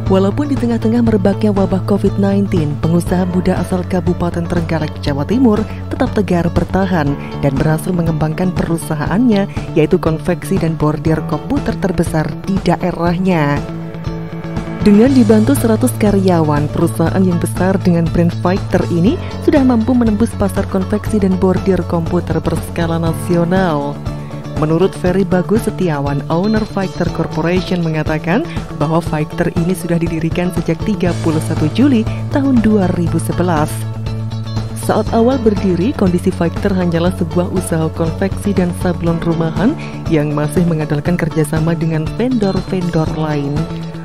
Walaupun di tengah-tengah merebaknya wabah COVID-19, pengusaha muda asal Kabupaten Trenggalek, Jawa Timur tetap tegar bertahan dan berhasil mengembangkan perusahaannya, yaitu konveksi dan bordir komputer terbesar di daerahnya. Dengan dibantu 100 karyawan, perusahaan yang besar dengan brand Fighter ini sudah mampu menembus pasar konveksi dan bordir komputer berskala nasional. Menurut Ferry Bagus Setiawan, owner Fighter Corporation mengatakan bahwa Fighter ini sudah didirikan sejak 31 Juli tahun 2011. Saat awal berdiri, kondisi Fighter hanyalah sebuah usaha konveksi dan sablon rumahan yang masih mengandalkan kerjasama dengan vendor-vendor lain.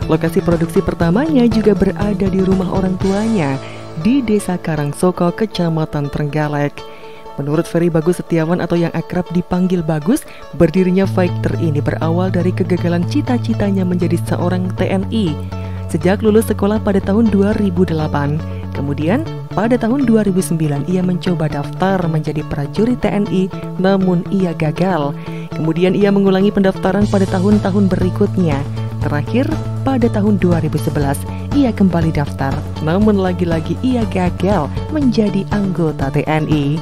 Lokasi produksi pertamanya juga berada di rumah orang tuanya di Desa Karangsoko, Kecamatan Trenggalek. Menurut Ferry Bagus Setiawan atau yang akrab dipanggil Bagus, berdirinya Fighter ini berawal dari kegagalan cita-citanya menjadi seorang TNI. Sejak lulus sekolah pada tahun 2008, kemudian pada tahun 2009 ia mencoba daftar menjadi prajurit TNI, namun ia gagal. Kemudian ia mengulangi pendaftaran pada tahun-tahun berikutnya. Terakhir, pada tahun 2011, ia kembali daftar, namun lagi-lagi ia gagal menjadi anggota TNI.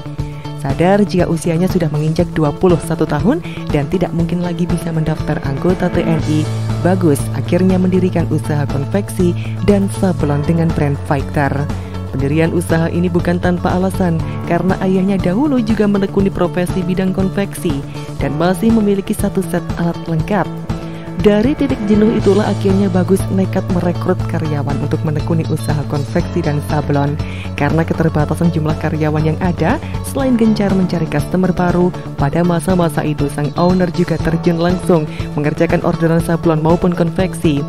Sadar jika usianya sudah menginjak 21 tahun dan tidak mungkin lagi bisa mendaftar anggota TNI, Bagus akhirnya mendirikan usaha konveksi dan sablon dengan brand Fighter. Pendirian usaha ini bukan tanpa alasan, karena ayahnya dahulu juga menekuni profesi bidang konveksi dan masih memiliki satu set alat lengkap. Dari titik jenuh itulah akhirnya Bagus nekat merekrut karyawan untuk menekuni usaha konveksi dan sablon. Karena keterbatasan jumlah karyawan yang ada, selain gencar mencari customer baru, pada masa-masa itu sang owner juga terjun langsung mengerjakan orderan sablon maupun konveksi.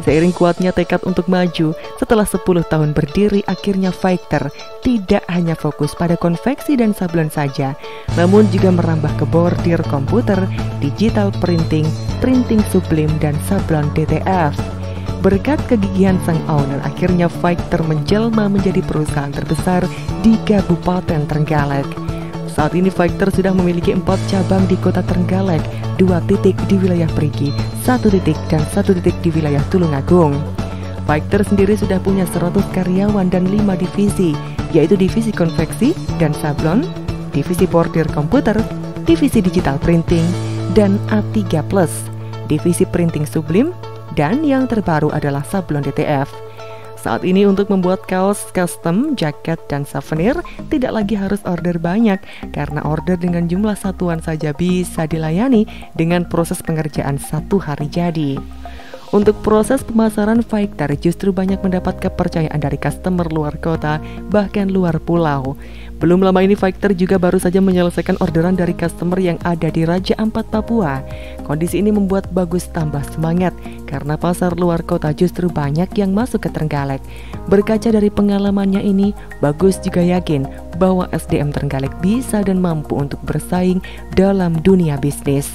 Seiring kuatnya tekad untuk maju, setelah 10 tahun berdiri, akhirnya Fighter tidak hanya fokus pada konveksi dan sablon saja, namun juga merambah ke bordir komputer, digital printing, printing sublim, dan sablon DTF. Berkat kegigihan sang owner, akhirnya Fighter menjelma menjadi perusahaan terbesar di Kabupaten Trenggalek. Saat ini Fighter sudah memiliki 4 cabang di kota Trenggalek, 2 titik di wilayah Perigi, 1 titik dan 1 titik di wilayah Tulungagung. Fighter sendiri sudah punya 100 karyawan dan 5 divisi, yaitu divisi konveksi dan sablon, divisi bordir komputer, divisi digital printing, dan A3+, divisi printing sublim, dan yang terbaru adalah sablon DTF. Saat ini untuk membuat kaos custom, jaket, dan souvenir tidak lagi harus order banyak, karena order dengan jumlah satuan saja bisa dilayani dengan proses pengerjaan 1 hari jadi. Untuk proses pemasaran, Fighter justru banyak mendapat kepercayaan dari customer luar kota, bahkan luar pulau. Belum lama ini Fighter juga baru saja menyelesaikan orderan dari customer yang ada di Raja Ampat, Papua. Kondisi ini membuat Bagus tambah semangat, karena pasar luar kota justru banyak yang masuk ke Trenggalek. Berkaca dari pengalamannya ini, Bagus juga yakin bahwa SDM Trenggalek bisa dan mampu untuk bersaing dalam dunia bisnis.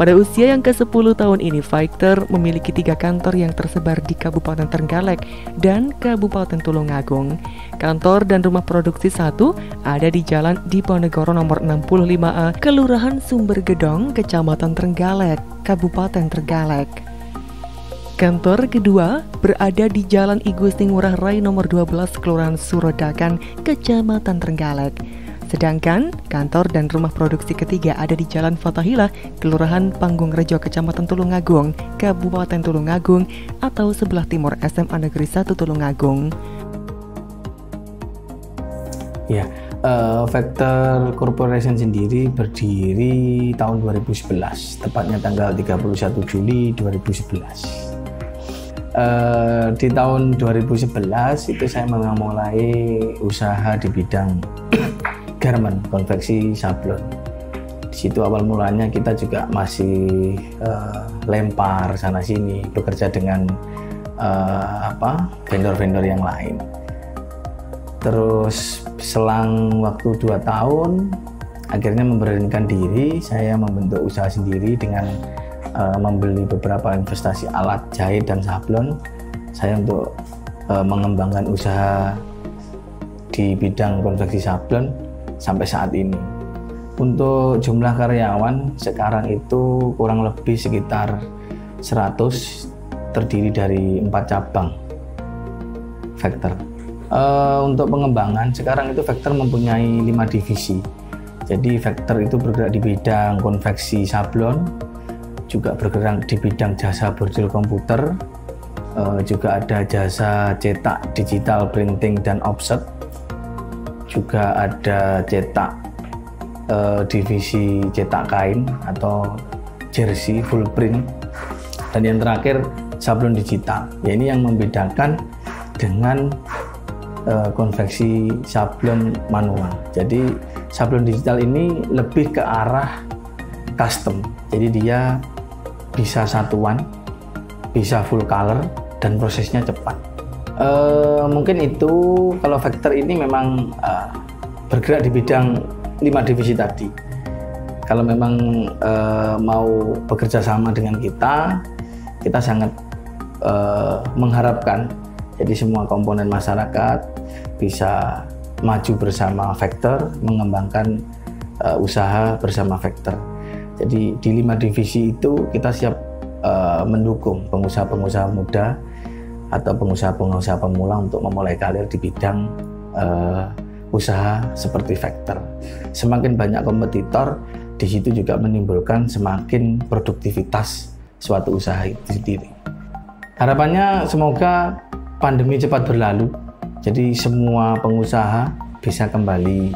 Pada usia yang ke-10 tahun ini, Fighter memiliki 3 kantor yang tersebar di Kabupaten Trenggalek dan Kabupaten Tulungagung. Kantor dan rumah produksi 1 ada di Jalan Diponegoro nomor 65A, Kelurahan Sumbergedong, Kecamatan Trenggalek, Kabupaten Trenggalek. Kantor kedua berada di Jalan I Gusti Ngurah Rai nomor 12, Kelurahan Surodakan, Kecamatan Trenggalek. Sedangkan kantor dan rumah produksi ketiga ada di Jalan Fatahillah, Kelurahan Panggung Rejo, Kecamatan Tulungagung, Kabupaten Tulungagung, atau sebelah timur SMA Negeri 1 Tulungagung. Ya, Fighter Corporation sendiri berdiri tahun 2011, tepatnya tanggal 31 Juli 2011. Di tahun 2011 itu saya memulai usaha di bidang garment, konveksi sablon. Di situ awal mulanya kita juga masih lempar sana sini, bekerja dengan vendor-vendor yang lain. Terus selang waktu 2 tahun, akhirnya memberanikan diri, saya membentuk usaha sendiri dengan membeli beberapa investasi alat jahit dan sablon. Saya untuk mengembangkan usaha di bidang konveksi sablon sampai saat ini. Untuk jumlah karyawan sekarang itu kurang lebih sekitar 100 terdiri dari 4 cabang Vector. Untuk pengembangan sekarang itu Vector mempunyai 5 divisi. Jadi Vector itu bergerak di bidang konveksi sablon, juga bergerak di bidang jasa bordil komputer, juga ada jasa cetak digital printing dan offset, juga ada cetak divisi cetak kain atau jersey full print, dan yang terakhir sablon digital. Ya, ini yang membedakan dengan konveksi sablon manual. Jadi sablon digital ini lebih ke arah custom, jadi dia bisa satuan, bisa full color, dan prosesnya cepat. Mungkin itu kalau Vector ini memang bergerak di bidang 5 divisi tadi. Kalau memang mau bekerja sama dengan kita sangat mengharapkan jadi semua komponen masyarakat bisa maju bersama Vector, mengembangkan usaha bersama Vector. Jadi di 5 divisi itu kita siap mendukung pengusaha-pengusaha muda atau pengusaha-pengusaha pemula untuk memulai karir di bidang usaha seperti Vector. Semakin banyak kompetitor, di situ juga menimbulkan semakin produktivitas suatu usaha itu sendiri. Harapannya semoga pandemi cepat berlalu, jadi semua pengusaha bisa kembali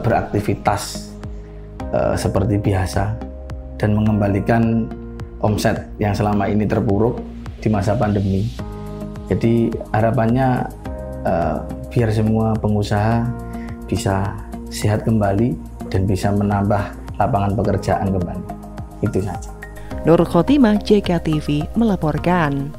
beraktivitas seperti biasa dan mengembalikan omset yang selama ini terpuruk di masa pandemi. Jadi harapannya biar semua pengusaha bisa sehat kembali dan bisa menambah lapangan pekerjaan kembali. Itu saja. Nur Khotimah, JKTV melaporkan.